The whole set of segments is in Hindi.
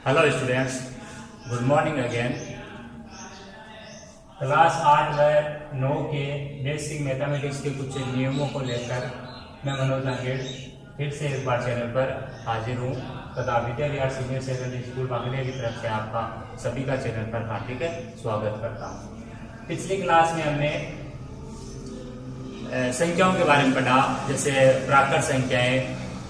Hello students, good morning again. Class 8 व 9 के बेसिक मैथमेटिक्स के कुछ नियमों को लेकर मैं मनोज नागेड़ फिर से एक बार चैनल पर हाजिर हूँ तथा Vidya Vihar senior secondary school Bagadia की तरफ से आपका सभी का चैनल पर हार्दिक स्वागत करता हूँ। पिछली क्लास में हमने संख्याओं के बारे में पढ़ा, जैसे प्राकृत संख्याएं,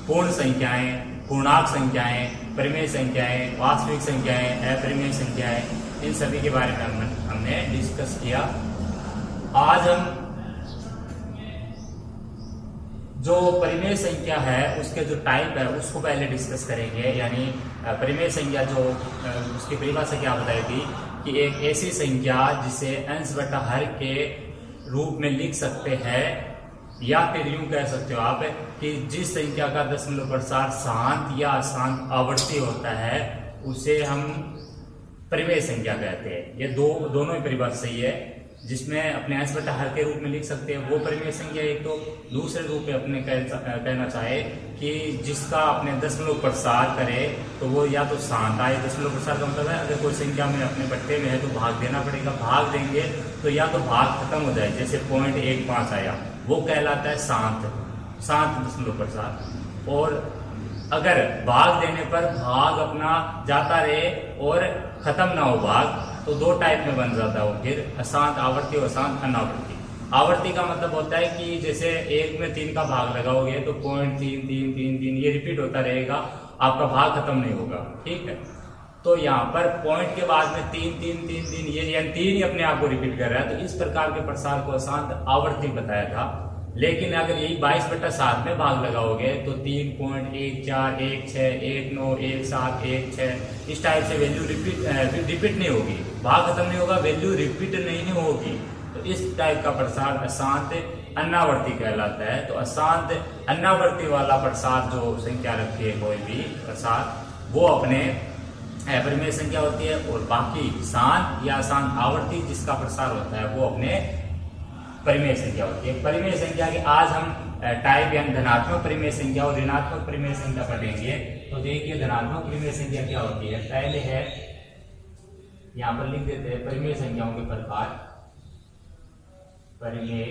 पूर्ण संख्याएं, पूर्णांक संख्याएं, परिमेय संख्याएं, वास्तविक संख्याएं, अपरिमेय संख्याएं, इन सभी के बारे में हमने डिस्कस किया। आज हम जो परिमेय संख्या है उसके जो टाइप है उसको पहले डिस्कस करेंगे। यानी परिमेय संख्या जो उसकी परिभाषा क्या बताई थी कि एक ऐसी संख्या जिसे अंश बटा हर के रूप में लिख सकते हैं, या फिर यूं कह सकते हो आप कि जिस संख्या का दशमलव प्रसार शांत या अशांत आवर्ती होता है उसे हम परिमेय संख्या कहते हैं। ये दोनों ही परिभाषा सही है। जिसमें अपने अंश बटा हर के रूप में लिख सकते हैं वो परिमेय संख्या एक, तो दूसरे रूप में अपने कहना चाहे कि जिसका अपने दशमलव प्रसार करे तो वो या तो शांत आए। दशमलव प्रसार का मतलब है अगर कोई संख्या में अपने बट्टे में है तो भाग देना पड़ेगा, भाग देंगे तो या तो भाग खत्म हो जाए, जैसे 0.15 आया वो कहलाता है शांत दशमलव प्रसार। और अगर भाग देने पर भाग अपना जाता रहे और खत्म ना हो भाग, तो दो टाइप में बन जाता है। फिर अशांत आवर्ती और अशांत अनावर्ती। आवर्ती का मतलब होता है कि जैसे 1 में 3 का भाग लगाओगे तो 0.33333 ये रिपीट होता रहेगा, आपका भाग खत्म नहीं होगा। ठीक है, तो यहाँ पर पॉइंट के बाद में 3 ये यानी 3 ही अपने आप को रिपीट कर रहा है, तो इस प्रकार के प्रसार को अशांत आवर्ती बताया था। लेकिन अगर यही 22/7 में भाग लगाओगे तो 3.1416191716 इस टाइप से वैल्यू रिपीट नहीं होगी, भाग खत्म नहीं होगा, वैल्यू रिपीट नहीं होगी। तो इस टाइप का प्रसार अशांत अनावर्ती कहलाता है। तो अशांत अनावर्ती वाला प्रसार जो संख्या रखती है कोई भी प्रसार, वो अपने परिमेय संख्या होती है। और बाकी शांत या अशांत आवर्ती जिसका प्रसार होता है वो अपने परिमेय संख्या होती है। परिमेय संख्या के आज हम टाइप यानी धनात्मक परिमेय संख्या और ऋणात्मक परिमेय संख्या पढ़ेंगे। तो देखिए धनात्मक परिमेय संख्या क्या होती है। पहले है, यहाँ पर लिख देते हैं परिमेय संख्याओं के प्रकार। परिमेय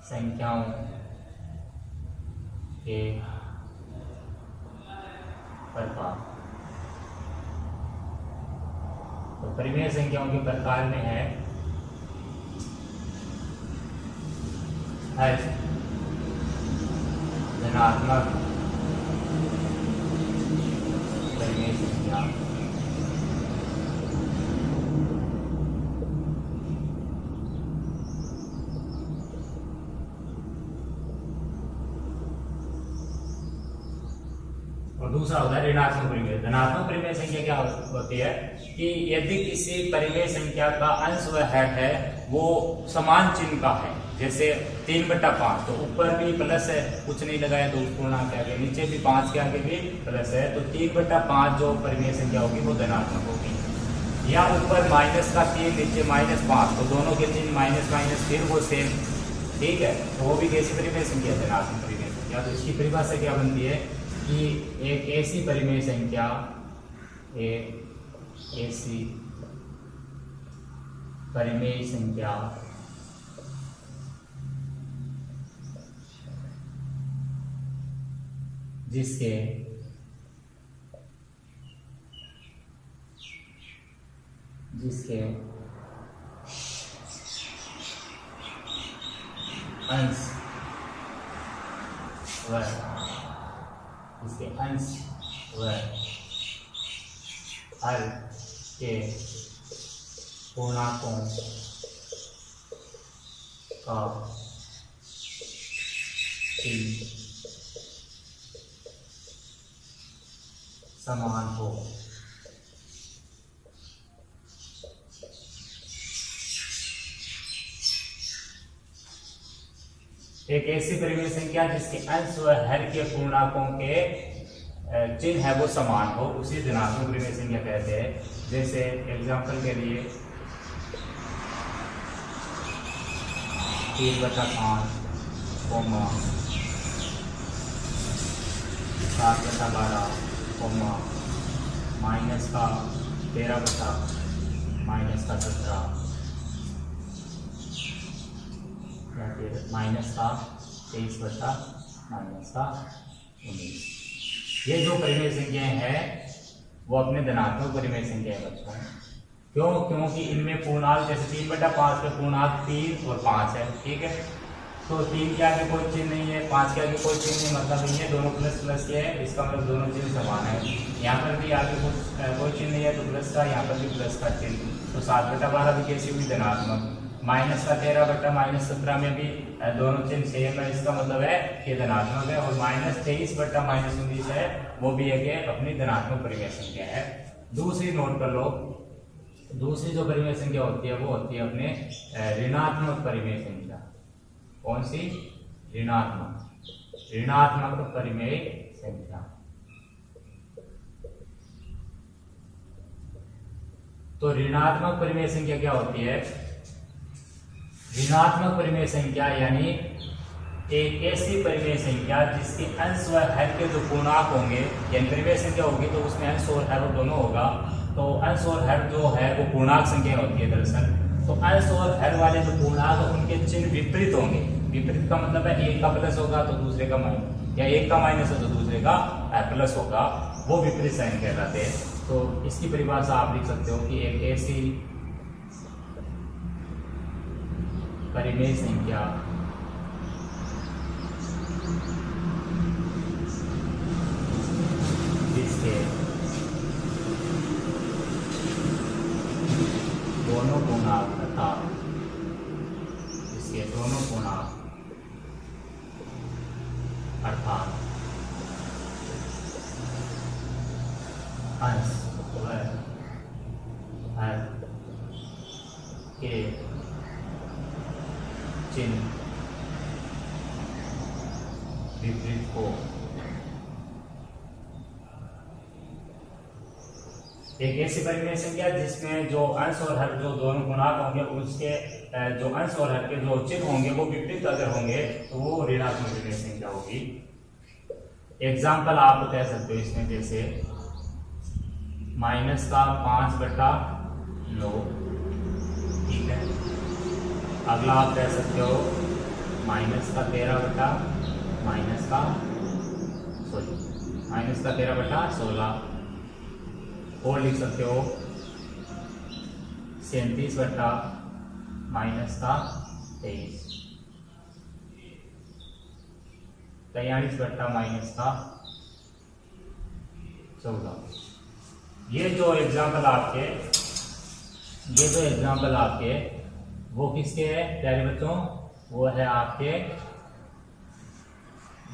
संख्याओं के प्रकार। तो परिमेय संख्याओं के प्रकार में है हर धनात्मक परिमेय संख्या, और दूसरा होता है ऋणात्मक परिमेय। धनात्मक परिमेय संख्या क्या होती है कि यदि किसी परिमेय संख्या का अंश व हर है वो समान चिन्ह का है, जैसे 3/5, तो ऊपर भी प्लस है, कुछ नहीं लगाया तो उस पूर्णांक के आगे, नीचे भी 5 के आगे भी प्लस है, तो 3/5 जो परिमेय संख्या होगी वो धनात्मक होगी। या ऊपर -3 नीचे -5, तो दोनों के चिन्ह माइनस माइनस फिर वो सेम। ठीक है, तो वो भी कैसी परिमेय संख्या, धनात्मक परिमेय संख्या। तो इसकी परिभाषा क्या बनती है कि एक ऐसी परिमेय संख्या, ऐसी परिमेय संख्या जिसके अंश व हर के पूर्णांकों का चिन्ह समान हो। एक ऐसी परिमेय संख्या जिसके अंश व हर के पूर्णांकों के चिन्ह है वो समान हो, उसी धनात्मक परिमेय संख्या कहते हैं। जैसे एग्जांपल के लिए 3/5, 7/12 माइनस का 13 माइनस का 17 माइनस का 23 माइनस का 19। ये जो परिमेय संख्याएं हैं वो अपने धनात्मक परिमेय संख्याएं बच्चों। क्यों? क्योंकि इनमें पूर्णांक जैसे 3/5 पे पूर्णांक 3 और 5 है, ठीक है। तो 3 के आगे कोई चिन्ह नहीं है, 5 के आगे कोई चिन्ह नहीं, मतलब नहीं है, दोनों प्लस प्लस के है, इसका मतलब दोनों चिन्ह समान है। यहाँ पर भी आगे कोई चिन्ह नहीं है तो प्लस का, यहाँ पर भी प्लस का चिन्ह। तो 7/12 भी कैसी हुई? धनात्मक। माइनस का 13/-17 में भी दोनों चिन्ह सेम है, इसका मतलब है कि धनात्मक है। और -23/-19 है, वो भी एक अपनी धनात्मक परिमेय संख्या है। दूसरी नोट कर लो, दूसरी जो परिमेय संख्या होती है वो होती है अपने ऋणात्मक परिमेय संख्या। कौन सी? ऋणात्मक परिमेय संख्या। तो ऋणात्मक परिमेय संख्या क्या होती है? ऋणात्मक परिमेय संख्या यानी एक ऐसी परिमेय संख्या जिसके अंश व हर के जो पूर्णांक होंगे, यानी परिमेय संख्या होगी तो उसमें अंश और हर दोनों होगा। तो अंश और हर जो है वो पूर्णांक संख्या होती है दरअसल। तो अंश और हर वाले जो पूर्णांक उनके चिन्ह विपरीत होंगे। विपरीत का मतलब है एक का प्लस होगा तो दूसरे का माइनस, या एक का माइनस हो तो दूसरे का प्लस होगा, वो विपरीत साइन कहलाते हैं। तो इसकी परिभाषा आप लिख सकते हो कि एक ऐसी परिमेय संख्या जिसके दोनों पूर्णांक तथा इसके दोनों पूर्णांक अर्थात अंश व हर के चिन्ह विपरीत हो। एक ऐसी परिमेय संख्या जिसमें जो अंश और हर जो दोनों पूर्णांक होंगे उसके जो अंश और हर के जो चिन्ह होंगे वो विपरीत अगर होंगे तो वो ऋणात्मक परिमेय संख्या होगी। एग्जाम्पल आप कह सकते हो इसमें, जैसे माइनस का 5/9, ठीक है। अगला आप कह सकते हो माइनस का 13/16 और लिख सकते हो 37/-23, 43/-14। ये जो एग्जाम्पल आपके वो किसके है प्यारे बच्चों? वो है आपके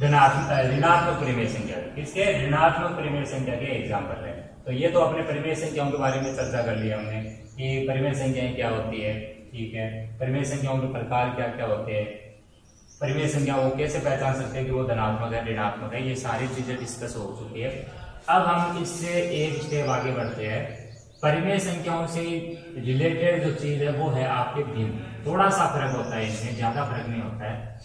ऋणात्मक परिमेय संख्या। किसके? ऋणात्मक परिमेय संख्या के एग्जाम्पल है। तो ये तो अपने परिमेय संख्याओं के बारे में चर्चा कर लिया हमने कि परिमेय संख्याएं क्या होती है, ठीक है। परिमेय संख्याओं के प्रकार क्या क्या होते हैं, परिमेय संख्या वो कैसे पहचान सकते हैं कि वो धनात्मक है ऋणात्मक है, ये सारी चीजें डिस्कस हो चुकी है। अब हम इससे एक स्टेप आगे बढ़ते हैं। परिमेय संख्याओं से रिलेटेड जो चीज है वो है आपके भिन्न। थोड़ा सा फर्क होता है इसमें, ज्यादा फर्क नहीं होता है,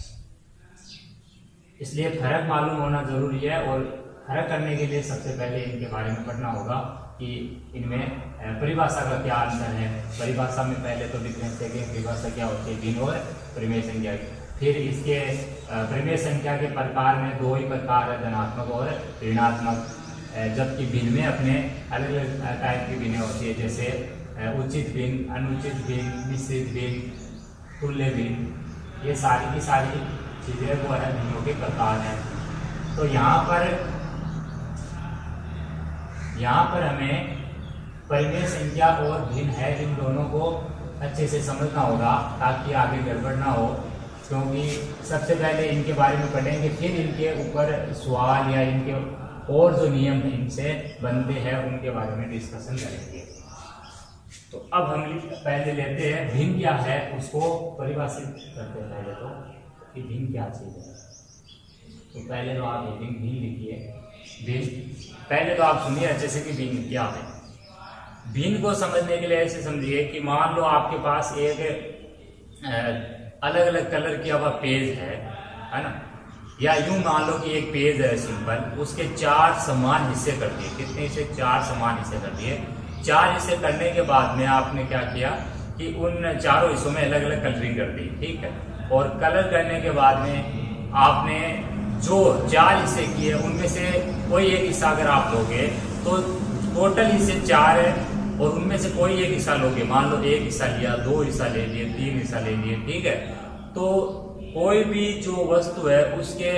इसलिए फर्क मालूम होना जरूरी है। और फर्क करने के लिए सबसे पहले इनके बारे में पढ़ना होगा कि इनमें परिभाषा का क्या अंतर है। परिभाषा में पहले तो डिफरेंस है कि परिभाषा क्या होती है, भिन्न और परिमेय संख्या। फिर इसके परिमेय संख्या के प्रकार में दो ही प्रकार है, धनात्मक और ऋणात्मक, जबकि भिन्न में अपने अलग अलग टाइप की भिन्न होती है, जैसे उचित भिन्न, अनुचित भिन्न, मिश्रित भिन्न, तुल्य भिन्न। ये सारी की सारी चीजें वो है भिन्नों के प्रकार हैं। तो यहाँ पर हमें परिमेय संख्या और भिन्न है इन दोनों को अच्छे से समझना होगा ताकि आगे गड़बड़ ना हो। क्योंकि सबसे पहले इनके बारे में पढ़ेंगे, फिर इनके ऊपर सवाल या इनके और जो नियम इनसे बनते हैं उनके बारे में डिस्कशन करेंगे। तो अब हम पहले लेते हैं भिन्न क्या है, उसको परिभाषित करते हैं पहले तो कि भिन्न क्या चीज है। तो पहले तो आप भिन्न लिखिए। भिन्न पहले तो आप सुनिए अच्छे से कि भिन्न क्या है। भिन्न को समझने के लिए ऐसे समझिए कि मान लो आपके पास एक अलग अलग कलर किया हुआ पेज है ना। या यूं मान लो कि एक पेज है सिंपल, उसके 4 समान हिस्से कर दिए। कितने हिस्से? 4 समान हिस्से कर दिए। 4 हिस्से करने के बाद में आपने क्या किया कि उन चारों हिस्सों में अलग अलग कलरिंग कर दी, ठीक है। और कलर करने के बाद में आपने जो 4 हिस्से किए उनमें से कोई एक हिस्सा अगर आप लोगे तो टोटल हिस्से 4 है, और उनमें से कोई एक हिस्सा लोगे, मान लो 1 हिस्सा लिया, 2 हिस्सा ले लिए, 3 हिस्सा ले लिए, ठीक है। तो कोई भी जो वस्तु है उसके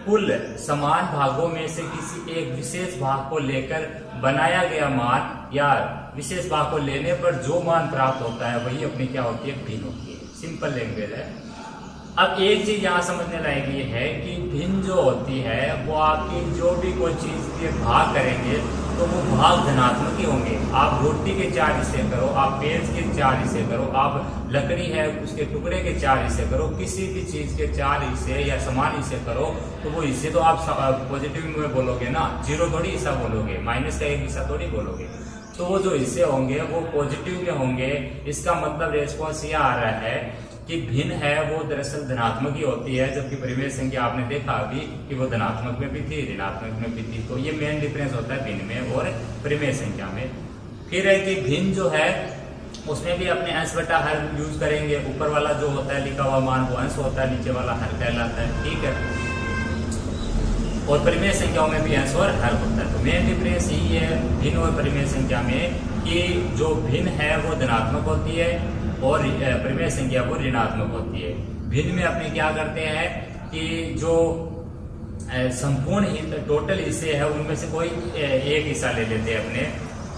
कुल समान भागों में से किसी एक विशेष भाग को लेकर बनाया गया मान या विशेष भाग को लेने पर जो मान प्राप्त होता है वही अपनी क्या होती है? भिन्न होती है। सिंपल लैंग्वेज है। अब एक चीज यहाँ समझने लायक ये है कि भिन्न जो होती है वो आपकी जो भी कोई चीज के भाग करेंगे तो वो भाग धनात्मक ही होंगे। आप रोटी के 4 हिस्से करो, आप पेज के 4 हिस्से करो, आप लकड़ी है उसके टुकड़े के 4 हिस्से करो, किसी भी चीज के 4 हिस्से या समान हिस्से करो तो वो हिस्से तो आप पॉजिटिव में बोलोगे ना, 0 थोड़ी हिस्सा बोलोगे, माइनस का 1 हिस्सा थोड़ी बोलोगे। तो वो जो हिस्से होंगे वो पॉजिटिव के होंगे। इसका मतलब रेस्पॉन्स ये आ रहा है कि भिन्न है वो दरअसल धनात्मक ही होती है, जबकि परिमेय संख्या आपने देखा अभी कि वो धनात्मक में भी थी, ऋणात्मक में भी थी। तो ये मेन डिफरेंस होता है भिन्न में और परिमेय संख्या में। फिर है कि भिन्न जो है उसमें भी अपने अंश बटा हर यूज करेंगे। ऊपर वाला जो होता है लिखा हुआ मान वो अंश होता है, नीचे वाला हर कहलाता है, ठीक है। और परिमेय संख्याओं में भी अंश और हर होता है। तो मेन डिफरेंस यही है भिन्न और परिमेय संख्या में कि जो भिन्न है वो धनात्मक होती है और परिमेय संख्या वो ऋणात्मक होती है। भिन्न में अपने क्या करते हैं कि जो संपूर्ण टोटल हिस्से है उनमें से कोई एक हिस्सा ले लेते हैं अपने।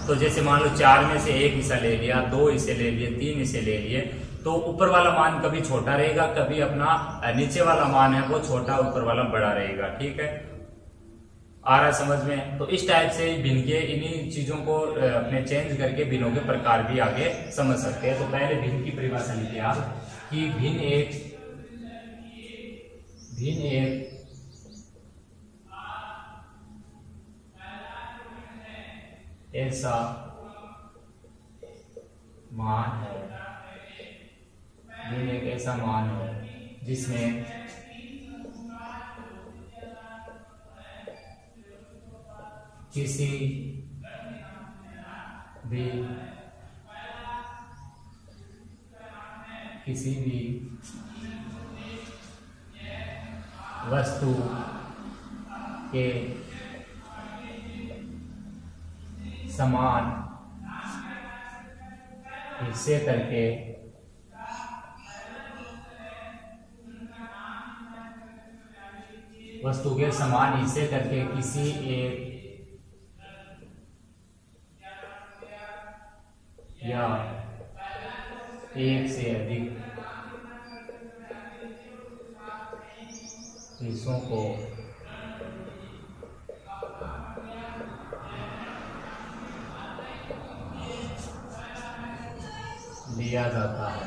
तो जैसे मान लो 4 में से 1 हिस्सा ले लिया, 2 हिस्से ले लिए, 3 हिस्से ले लिए, तो ऊपर वाला मान कभी छोटा रहेगा, कभी अपना नीचे वाला मान है वो छोटा, ऊपर वाला बड़ा रहेगा, ठीक है। आ रहा समझ में? तो इस टाइप से भिन्न के इन्हीं चीजों को अपने चेंज करके भिन्नों के प्रकार भी आगे समझ सकते हैं। तो पहले भिन्न की परिभाषा लिखिए आप कि भिन्न एक ऐसा मान है, भिन्न एक ऐसा मान है जिसमें किसी भी वस्तु के समान हिस्से करके किसी एक या एक से अधिक हिस्सों को लिया जाता है।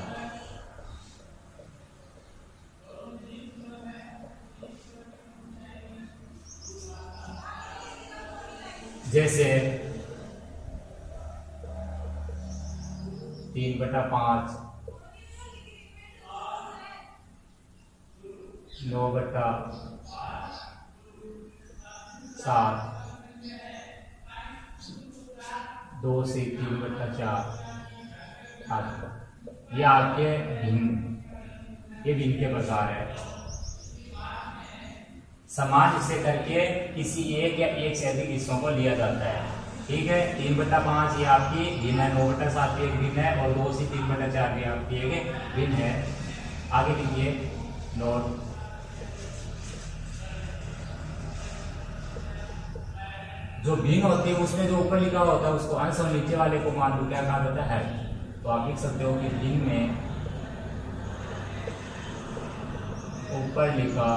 जैसे 3/5, 9/7, 2 से 3/4 आदि। ये आपके भिन्न के प्रकार है। समान हिस्से करके किसी एक या एक से अधिक हिस्सों को लिया जाता है, ठीक है। 3/5 ये आपकी भिन्न है, 9/7 भी एक भिन्न है, और 2 से 3/4 भी आपकी एक भिन्न है। आगे लिखिए नोट। जो भिन्न होती है उसमें जो ऊपर लिखा होता है उसको अंश और नीचे वाले को मान लो क्या कहा जाता है? तो आप लिख सकते हो कि भिन्न में ऊपर लिखा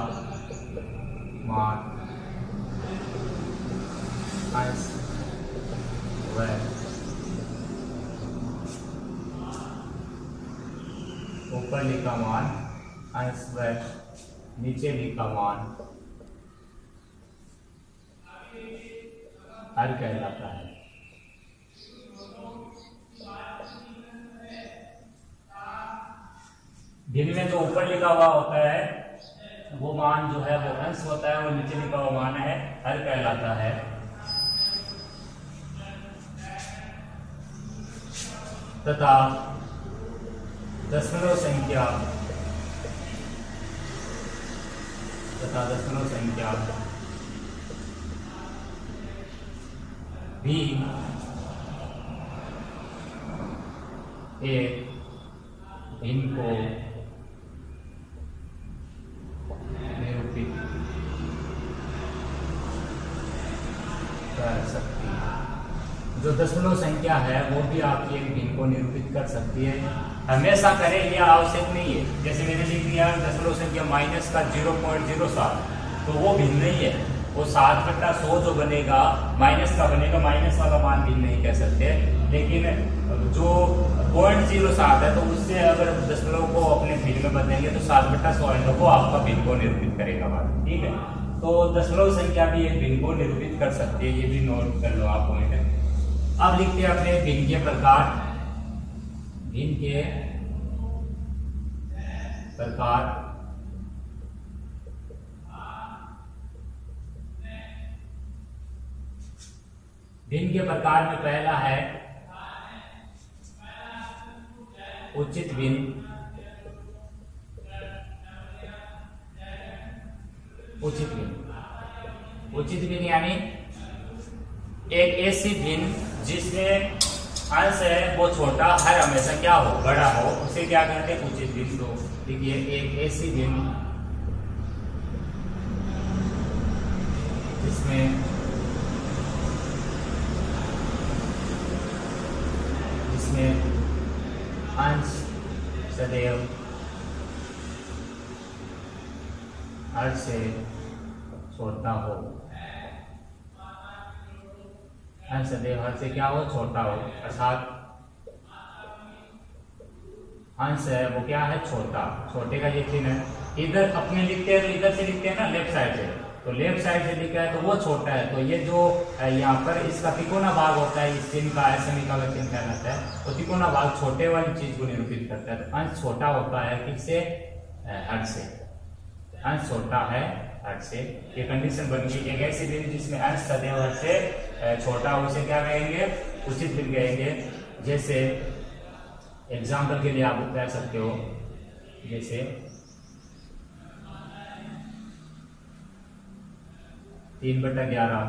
मान अंश व ऊपर लिखा मान अंश व नीचे लिखा मान हर कहलाता है। भिन्न में जो ऊपर लिखा हुआ होता है वो मान जो है वो अंश होता है और नीचे लिखा हुआ मान है हर कहलाता है। तथा दशमलव संख्या भी एक भिन्न को निरूपित कर सकती है। जो दशमलव संख्या है वो भी आपकी एक भिन्न को निरूपित कर सकती है। हमेशा करें यह आवश्यक नहीं है। जैसे मैंने लिख दिया दशमलव संख्या माइनस का 0.07, तो वो भिन्न नहीं है। वो 7/100 जो बनेगा माइनस का बनेगा, माइनस वाला मान भिन्न नहीं कह सकते। लेकिन जो 0.07 है तो उससे अगर दशमलव को अपने भिन्न में बदलेंगे तो 7/100 को आपका भिन्न को निरूपित करेगा बात, ठीक है। तो दशमलव संख्या भी एक भिन्न को निरूपित कर सकती है, ये भी नोट कर लो आप पॉइंट। अब लिखते हैं अपने भिन्न के प्रकार। भिन्न के प्रकार भिन्न के प्रकार में पहला है उचित भिन्न। उचित भिन्न यानी एक ऐसी भिन्न जिसमें अंश है वो छोटा हर हमेशा क्या हो, बड़ा हो, उसे क्या कहते हैं, उचित भिन्न। तो देखिए एक ऐसी भिन्न जिसमें अंश सदैव हर से छोटा हो। अंश सदैव हर से क्या हो, छोटा हो। अर्थात अंश है वो क्या है, छोटा। छोटे का ये चिन्ह है। इधर अपने लिखते हैं तो इधर से लिखते हैं ना, लेफ्ट साइड से, तो लेफ्ट साइड से लिखा है तो वो छोटा है। तो ये जो यहाँ पर इसका तिकोना भाग होता है, इस चिन्ह का समीका का चिन्ह कहलाता है। तो तिकोना भाग छोटे वाली चीज को निरूपित करता है। तो अंश छोटा होता है किससे, हर से। अंश छोटा है हर से, ये कंडीशन बन गई। एक ऐसी भिन्न जिसमें अंश सदैव हर से छोटा हो, उसे क्या कहेंगे, उचित भिन्न कहेंगे। जैसे एग्जाम्पल के लिए आप कह सकते हो, जैसे 3/11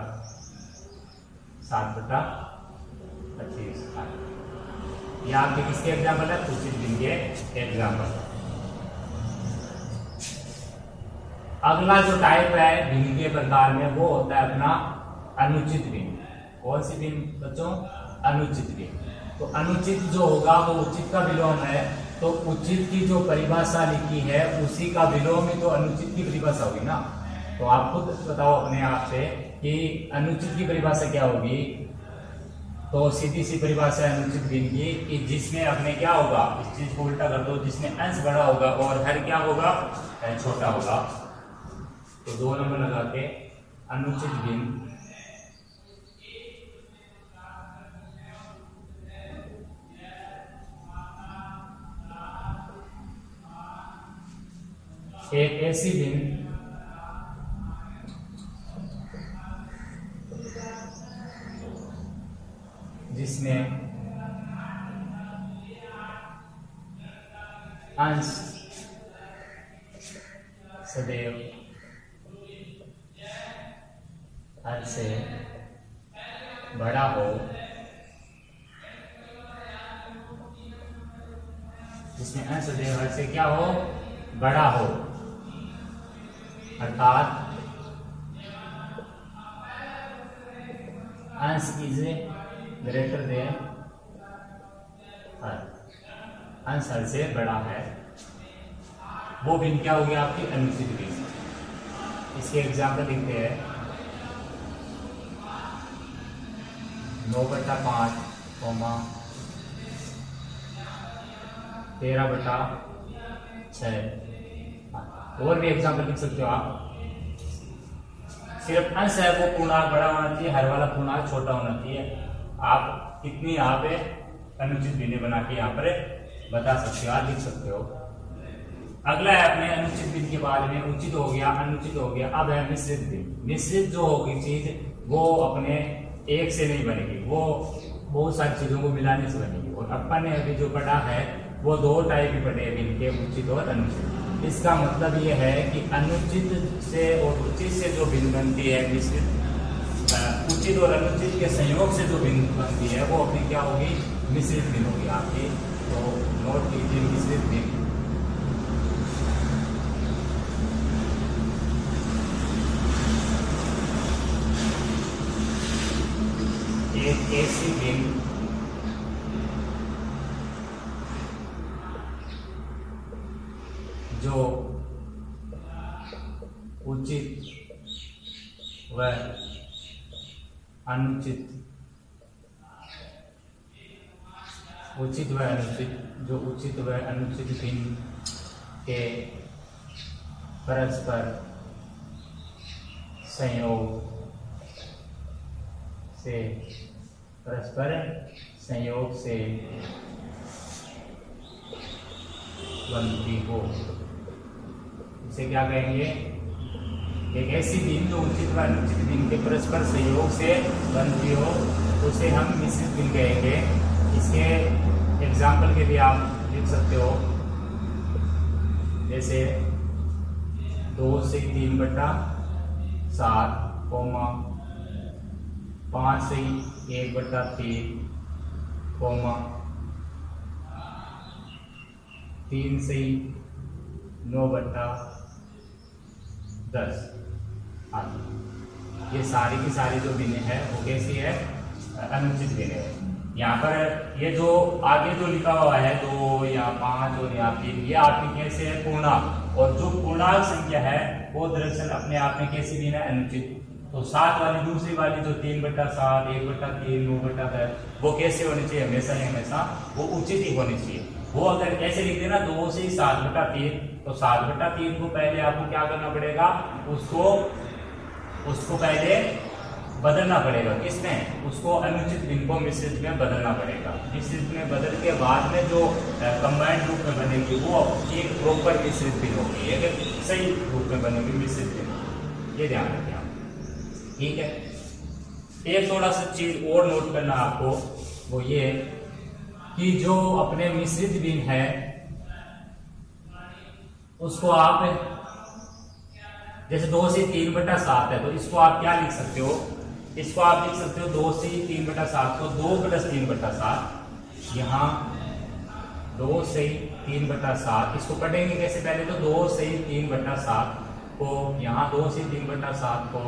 7/25। ये आपके किसके एग्जाम्पल है, उचित भिन्न के एग्जाम्पल। अगला जो टाइप है भिन्न के प्रकार में वो होता है अपना अनुचित भिन्न। कौन सी भिन्न बच्चों, अनुचित भिन्न। तो अनुचित जो होगा वो उचित का विलोम है। तो उचित की जो परिभाषा लिखी है उसी का विलोम ही तो अनुचित की परिभाषा होगी ना। तो आप खुद बताओ अपने आप से कि अनुचित की परिभाषा क्या होगी। तो सीधी सी परिभाषा है अनुचित भिन्न की कि जिसमें अपने क्या होगा, इस चीज को उल्टा कर दो, जिसमें अंश बड़ा होगा और हर क्या होगा, छोटा होगा। तो 2 नंबर लगा के अनुचित भिन्न एक ऐसी भिन्न जिसमें अंश सदैव हर से बड़ा हो, जिसमें अंश सदैव हर से क्या हो, बड़ा हो। अर्थात अंश इज ग्रेटर देन हर, अंश हर से बड़ा है, वो भिन्न क्या होगी आपकी, अनुचित भिन्न। इसके एग्जाम्पल लिखते हैं 9/5, 13/6। और भी एग्जाम्पल लिख सकते हो आप। सिर्फ अंश है वो पूर्णांक बड़ा होना चाहिए, हर वाला पूर्णांक छोटा होना चाहिए। आप कितनी यहाँ पे अनुचित भिन्न बना के यहाँ पर बता सकते हो, आप लिख सकते हो। अगला है अपने अनुचित भिन्न के बारे में, उचित हो गया, अनुचित हो गया। अब है मिश्रित भिन्न। मिश्रित जो होगी चीज वो अपने एक से नहीं बनेगी, वो बहुत सारी चीजों को मिलाने से बनेगी। और अपन ने अभी जो पढ़ा है वो दो टाइप ही पढ़े भिन्न के, उचित और अनुचित। इसका मतलब ये है कि अनुचित से और उचित से जो भिन्न बनती है मिश्रित, उचित और अनुचित के संयोग से जो भिन्न बनती है वो अपनी क्या होगी, मिश्रित भिन्न होगी आपकी। तो नोट कीजिए मिश्रित भिन्न एक ऐसी भिन्न जो उचित व अनुचित, उचित व अनुचित, जो उचित व अनुचित भिन्न के परस्पर संयोग से, परस्पर संयोग से बनती हो, इसे क्या कहेंगे, एक ऐसी भिन्न जो उचित व अनुचित भिन्न के परस्पर संयोग से बनती हो उसे हम मिश्रित भिन्न कहेंगे। इसके एग्जाम्पल के लिए आप लिख सकते हो, जैसे 2 से 3 बटा 7, 5 से 1 बटा 3, 3 से 9 बटा 10 आदि। ये सारी की सारी जो भिन्न है वो कैसी है, अनुचित भिन्न है। यहाँ पर ये जो आगे जो लिखा हुआ है 2 या 5 और यहाँ 3, ये आपकी कैसे है, पूर्णांक। और जो पूर्णांक संख्या है वो दरअसल अपने आप में कैसी भिन्न है, अनुचित। तो 7 वाली दूसरी वाली जो 3 बटा 7, 1 बटा 3, 9 बटा 10, वो कैसे होनी चाहिए, हमेशा ही हमेशा वो उचित ही होनी चाहिए। वो अगर ऐसे लिख देना 2 से 7 बटा 3, तो 7 बटा 3 को पहले आपको क्या करना पड़ेगा, उसको पहले बदलना पड़ेगा। किसमें, उसको अनुचित भिन्न को मिश्रित में बदलना पड़ेगा। मिश्रित में बदल के बाद में जो कंबाइंड रूप में बनेगी वो एक प्रॉपर मिश्रित भिन्न होगी, एक सही रूप में बनेगी मिश्रित भिन्न। ये ध्यान रखें आप, ठीक है। एक थोड़ा सा चीज और नोट करना आपको, वो ये कि जो अपने मिश्रित भिन्न है उसको आप, जैसे 2 से 3 बटा 7 है तो इसको आप क्या लिख सकते हो, इसको आप लिख सकते हो 2 से 3 बटा 7 को 2 प्लस 3 बटा 7। यहाँ 2 से 3 बटा 7, इसको पढ़ेंगे कैसे, पहले तो 2 से 3 बटा 7 को, यहाँ 2 से 3 बटा 7 को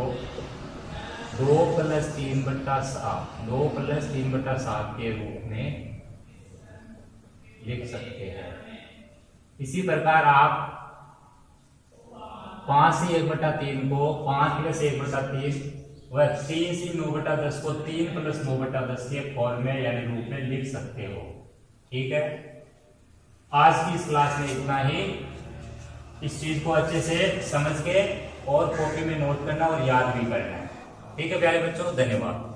2 प्लस 3 बटा 7, 2 प्लस 3 बटा 7 के रूप में लिख सकते हैं। इसी प्रकार आप 5 से 1 बटा 3 को 5 प्लस 1 बटा 3 व 3 से 9 बटा 10 को 3 प्लस 9 बटा 10 के फॉर्म में यानी रूप में लिख सकते हो। ठीक है, आज की इस क्लास में इतना ही। इस चीज को अच्छे से समझ के और कॉपी में नोट करना और याद भी करना है। ठीक है प्यारे बच्चों, धन्यवाद।